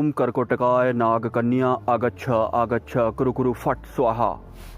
ओम कर्कोटकाय नाग कन्या आगच्छ आगच्छ कुरु कुरु फट स्वाहा।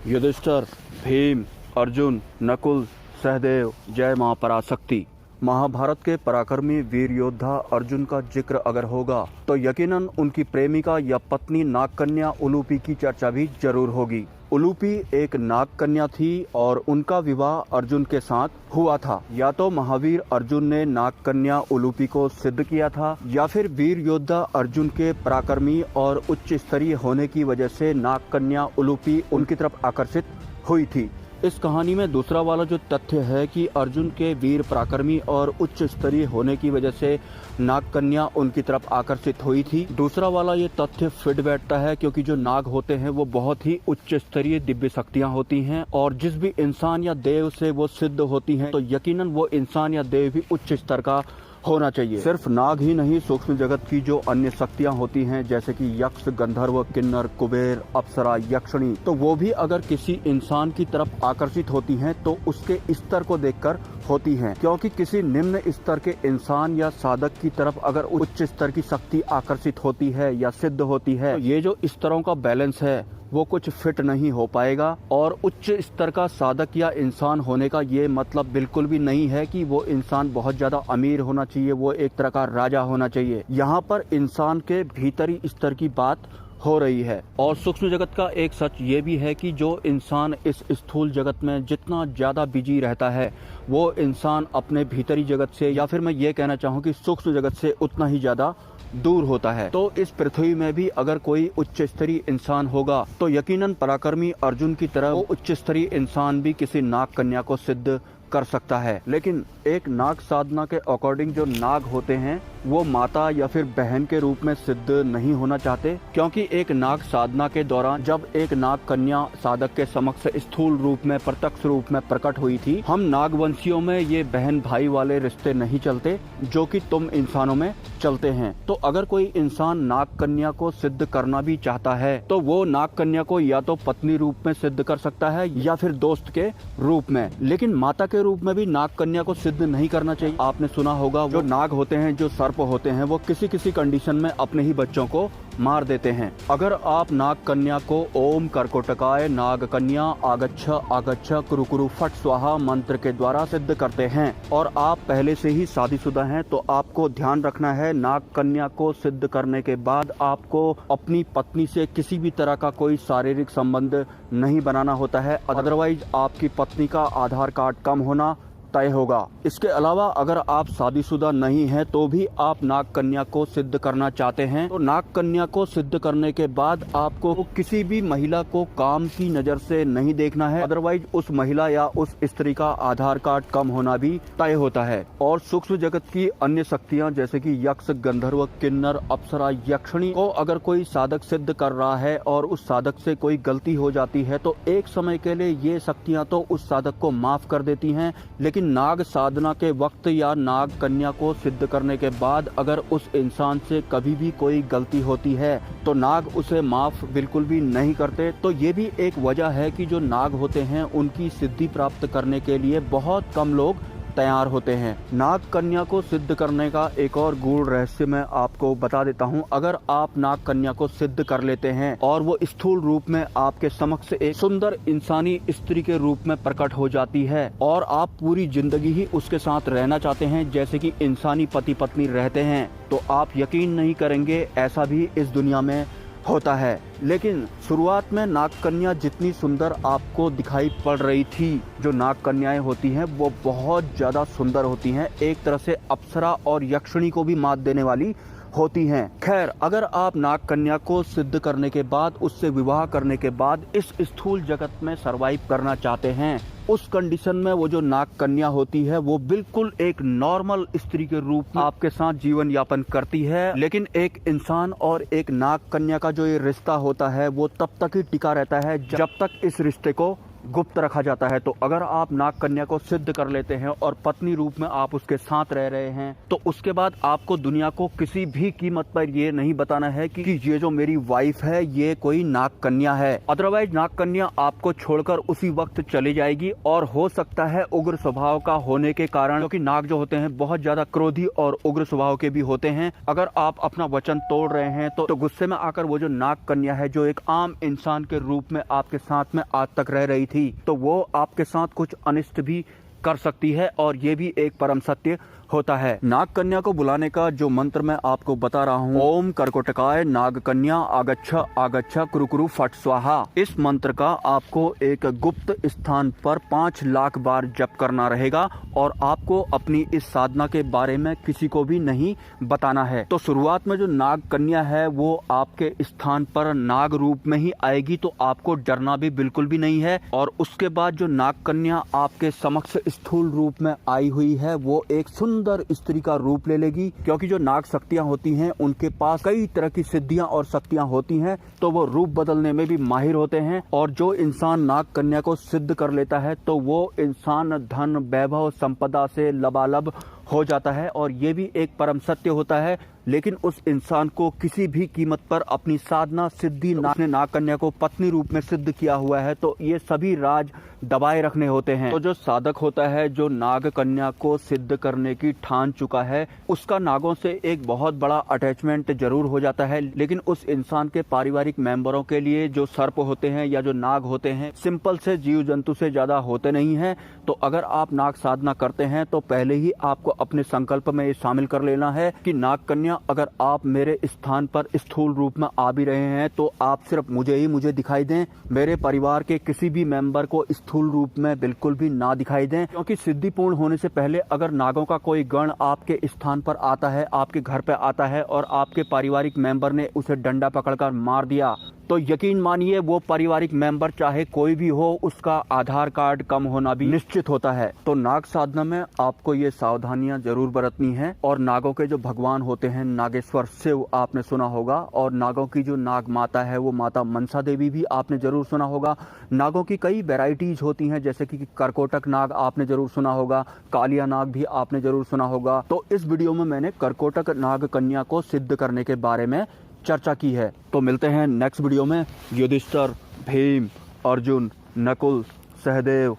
युधिष्ठिर, भीम, अर्जुन, नकुल, सहदेव, जय मां पराशक्ति। महाभारत के पराक्रमी वीर योद्धा अर्जुन का जिक्र अगर होगा तो यकीनन उनकी प्रेमिका या पत्नी नागकन्या उलूपी की चर्चा भी जरूर होगी। उलूपी एक नागकन्या थी और उनका विवाह अर्जुन के साथ हुआ था। या तो महावीर अर्जुन ने नागकन्या उलूपी को सिद्ध किया था या फिर वीर योद्धा अर्जुन के पराक्रमी और उच्च स्तरीय होने की वजह से नागकन्या उलूपी उनकी तरफ आकर्षित हुई थी। इस कहानी में दूसरा वाला जो तथ्य है कि अर्जुन के वीर पराक्रमी और उच्च स्तरीय होने की वजह से नागकन्या उनकी तरफ आकर्षित हुई थी, दूसरा वाला ये तथ्य फिट बैठता है क्योंकि जो नाग होते हैं वो बहुत ही उच्च स्तरीय दिव्य शक्तियां होती हैं और जिस भी इंसान या देव से वो सिद्ध होती हैं तो यकीनन वो इंसान या देव भी उच्च स्तर का होना चाहिए। सिर्फ नाग ही नहीं, सूक्ष्म जगत की जो अन्य शक्तियां होती हैं जैसे कि यक्ष, गंधर्व, किन्नर, कुबेर, अप्सरा, यक्षिणी, तो वो भी अगर किसी इंसान की तरफ आकर्षित होती हैं तो उसके स्तर को देखकर होती हैं, क्योंकि किसी निम्न स्तर के इंसान या साधक की तरफ अगर उच्च स्तर की शक्ति आकर्षित होती है या सिद्ध होती है तो ये जो स्तरों का बैलेंस है वो कुछ फिट नहीं हो पाएगा। और उच्च स्तर का साधक या इंसान होने का ये मतलब बिल्कुल भी नहीं है कि वो इंसान बहुत ज्यादा अमीर होना चाहिए, वो एक तरह का राजा होना चाहिए। यहाँ पर इंसान के भीतरी स्तर की बात हो रही है। और सूक्ष्म जगत का एक सच ये भी है कि जो इंसान इस स्थूल जगत में जितना ज्यादा बिजी रहता है वो इंसान अपने भीतरी जगत से, या फिर मैं ये कहना चाहूँ कि सूक्ष्म जगत से उतना ही ज्यादा दूर होता है। तो इस पृथ्वी में भी अगर कोई उच्च स्तरीय इंसान होगा तो यकीनन पराक्रमी अर्जुन की तरह वो उच्च स्तरीय इंसान भी किसी नाग कन्या को सिद्ध कर सकता है। लेकिन एक नाग साधना के अकॉर्डिंग जो नाग होते हैं वो माता या फिर बहन के रूप में सिद्ध नहीं होना चाहते, क्योंकि एक नाग साधना के दौरान जब एक नाग कन्या साधक के समक्ष स्थूल रूप में, प्रत्यक्ष रूप में प्रकट हुई थी, हम नागवंशियों में ये बहन भाई वाले रिश्ते नहीं चलते जो कि तुम इंसानों में चलते हैं। तो अगर कोई इंसान नाग कन्या को सिद्ध करना भी चाहता है तो वो नाग कन्या को या तो पत्नी रूप में सिद्ध कर सकता है या फिर दोस्त के रूप में, लेकिन माता के रूप में भी नाग कन्या को सिद्ध नहीं करना चाहिए। आपने सुना होगा जो नाग होते हैं, जो सर्प होते हैं, वो किसी किसी कंडीशन में अपने ही बच्चों को मार देते हैं। अगर आप नाग कन्या को ओम कर्कोटकाय नाग कन्या आगच्छ आगच्छ कुरु कुरु फट स्वाहा मंत्र के द्वारा सिद्ध करते हैं और आप पहले से ही शादीशुदा हैं तो आपको ध्यान रखना है, नाग कन्या को सिद्ध करने के बाद आपको अपनी पत्नी से किसी भी तरह का कोई शारीरिक संबंध नहीं बनाना होता है, अदरवाइज आपकी पत्नी का आधार कार्ड कम होना तय होगा। इसके अलावा अगर आप शादीशुदा नहीं हैं तो भी आप नाग कन्या को सिद्ध करना चाहते हैं तो नाग कन्या को सिद्ध करने के बाद आपको किसी भी महिला को काम की नजर से नहीं देखना है, अदरवाइज उस महिला या उस स्त्री का आधार कार्ड कम होना भी तय होता है। और सूक्ष्म जगत की अन्य शक्तियाँ जैसे कि यक्ष, गंधर्व, किन्नर, अप्सरा, यक्षिणी को अगर कोई साधक सिद्ध कर रहा है और उस साधक से कोई गलती हो जाती है तो एक समय के लिए ये शक्तियाँ तो उस साधक को माफ कर देती हैं, लेकिन नाग साधना के वक्त या नाग कन्या को सिद्ध करने के बाद अगर उस इंसान से कभी भी कोई गलती होती है तो नाग उसे माफ बिल्कुल भी नहीं करते। तो ये भी एक वजह है कि जो नाग होते हैं उनकी सिद्धि प्राप्त करने के लिए बहुत कम लोग तैयार होते हैं। नाग कन्या को सिद्ध करने का एक और गूढ़ रहस्य मैं आपको बता देता हूँ। अगर आप नाग कन्या को सिद्ध कर लेते हैं और वो स्थूल रूप में आपके समक्ष एक सुंदर इंसानी स्त्री के रूप में प्रकट हो जाती है और आप पूरी जिंदगी ही उसके साथ रहना चाहते हैं जैसे कि इंसानी पति पत्नी रहते हैं, तो आप यकीन नहीं करेंगे ऐसा भी इस दुनिया में होता है। लेकिन शुरुआत में नाग कन्या जितनी सुंदर आपको दिखाई पड़ रही थी, जो नाग कन्याएं होती हैं वो बहुत ज्यादा सुंदर होती हैं, एक तरह से अप्सरा और यक्षिणी को भी मात देने वाली होती हैं। खैर, अगर आप नाग कन्या को सिद्ध करने के बाद, उससे विवाह करने के बाद इस स्थूल जगत में सरवाइव करना चाहते हैं, उस कंडीशन में वो जो नाग कन्या होती है वो बिल्कुल एक नॉर्मल स्त्री के रूप में आपके साथ जीवन यापन करती है। लेकिन एक इंसान और एक नाग कन्या का जो ये रिश्ता होता है वो तब तक ही टिका रहता है जब तक इस रिश्ते को गुप्त रखा जाता है। तो अगर आप नाग कन्या को सिद्ध कर लेते हैं और पत्नी रूप में आप उसके साथ रह रहे हैं, तो उसके बाद आपको दुनिया को किसी भी कीमत पर ये नहीं बताना है कि ये जो मेरी वाइफ है ये कोई नाग कन्या है। अदरवाइज नाग कन्या आपको छोड़कर उसी वक्त चली जाएगी, और हो सकता है उग्र स्वभाव का होने के कारण, क्योंकि नाग जो होते हैं बहुत ज्यादा क्रोधी और उग्र स्वभाव के भी होते हैं। अगर आप अपना वचन तोड़ रहे हैं तो गुस्से में आकर वो जो नाग कन्या है, जो एक आम इंसान के रूप में आपके साथ में आज तक रह रही थी, तो वो आपके साथ कुछ अनिष्ट भी कर सकती है, और ये भी एक परम सत्य होता है। नाग कन्या को बुलाने का जो मंत्र मैं आपको बता रहा हूँ, ओम कर्कोटकाय नाग कन्या आगच्छ आगच्छ कुरुकुरु फट स्वाहा। इस मंत्र का आपको एक गुप्त स्थान पर 5 लाख बार जप करना रहेगा, और आपको अपनी इस साधना के बारे में किसी को भी नहीं बताना है। तो शुरुआत में जो नाग कन्या है वो आपके स्थान पर नाग रूप में ही आएगी, तो आपको डरना भी बिल्कुल भी नहीं है। और उसके बाद जो नाग कन्या आपके समक्ष स्थूल रूप में आई हुई है, वो एक सुंदर स्त्री का रूप ले लेगी, क्योंकि जो नाग शक्तियां होती हैं उनके पास कई तरह की सिद्धियां और शक्तियां होती हैं, तो वो रूप बदलने में भी माहिर होते हैं। और जो इंसान नाग कन्या को सिद्ध कर लेता है, तो वो इंसान धन वैभव संपदा से लबालब हो जाता है। और ये भी एक परम सत्य होता है। लेकिन उस इंसान को किसी भी कीमत पर अपनी साधना सिद्धि, नाग कन्या को पत्नी रूप में सिद्ध किया हुआ है, तो ये सभी राज दबाए रखने होते हैं। तो जो साधक होता है, जो नाग कन्या को सिद्ध करने की ठान चुका है, उसका नागों से एक बहुत बड़ा अटैचमेंट जरूर हो जाता है। लेकिन उस इंसान के पारिवारिक मेंबरों के लिए जो सर्प होते हैं या जो नाग होते हैं, सिंपल से जीव जंतु से ज्यादा होते नहीं हैं। तो अगर आप नाग साधना करते हैं, तो पहले ही आपको अपने संकल्प में ये शामिल कर लेना है कि नाग कन्या, अगर आप मेरे स्थान पर स्थूल रूप में आ भी रहे हैं, तो आप सिर्फ मुझे दिखाई दें, मेरे परिवार के किसी भी मेंबर को स्थूल रूप में बिल्कुल भी ना दिखाई दें। क्योंकि सिद्धि पूर्ण होने से पहले अगर नागों का कोई गण आपके स्थान पर आता है, आपके घर पे आता है, और आपके पारिवारिक मेंबर ने उसे डंडा पकड़कर मार दिया, तो यकीन मानिए वो पारिवारिक मेंबर चाहे कोई भी हो, उसका आधार कार्ड कम होना भी निश्चित होता है। तो नाग साधना में आपको ये सावधानियां जरूर बरतनी है। और नागों के जो भगवान होते हैं, नागेश्वर शिव आपने सुना होगा, और नागों की जो नाग माता है वो माता मनसा देवी भी आपने जरूर सुना होगा। नागों की कई वेराइटीज होती हैं, जैसे कि कर्कोटक नाग आपने जरूर सुना होगा, कालिया नाग भी आपने जरूर सुना होगा। तो इस वीडियो में मैंने कर्कोटक नाग कन्या को सिद्ध करने के बारे में चर्चा की है। तो मिलते हैं नेक्स्ट वीडियो में। युधिष्ठिर, भीम, अर्जुन, नकुल, सहदेव,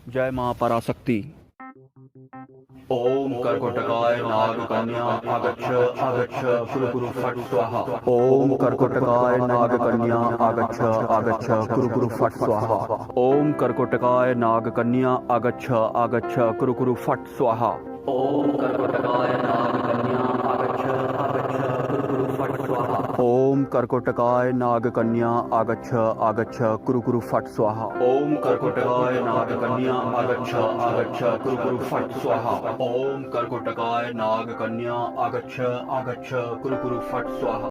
जय मां पराशक्ति। ओम कर्कोटकाय नाग कन्या आगच्छ आगच्छ कुरुकुरु फट स्वाहा। ओम कर्कोटकाय नाग कन्या आगच्छ आगच्छ कुरुकुरु फट स्वाहा। ओम कर्कोटकाय नाग कन्या आगच्छ आगच्छ कुरुकुरु फट स्वाहा। ओम कर्कोटकाय नाग कन्या आगच्छ आगच्छ कुरुकुरु फट स्वाहा। ओम कर्कोटकाय नाग कन्या आगच्छ आगच्छ कुरुकुरु फट स्वाहा। ओम कर्कोटकाय नाग कन्या आगच्छ आगच्छ कुरुकुरु फट स्वाहा। ओम कर्कोटकाय नाग कन्या आगच्छ आगच्छ कुरुकुरु फट स्वाहा।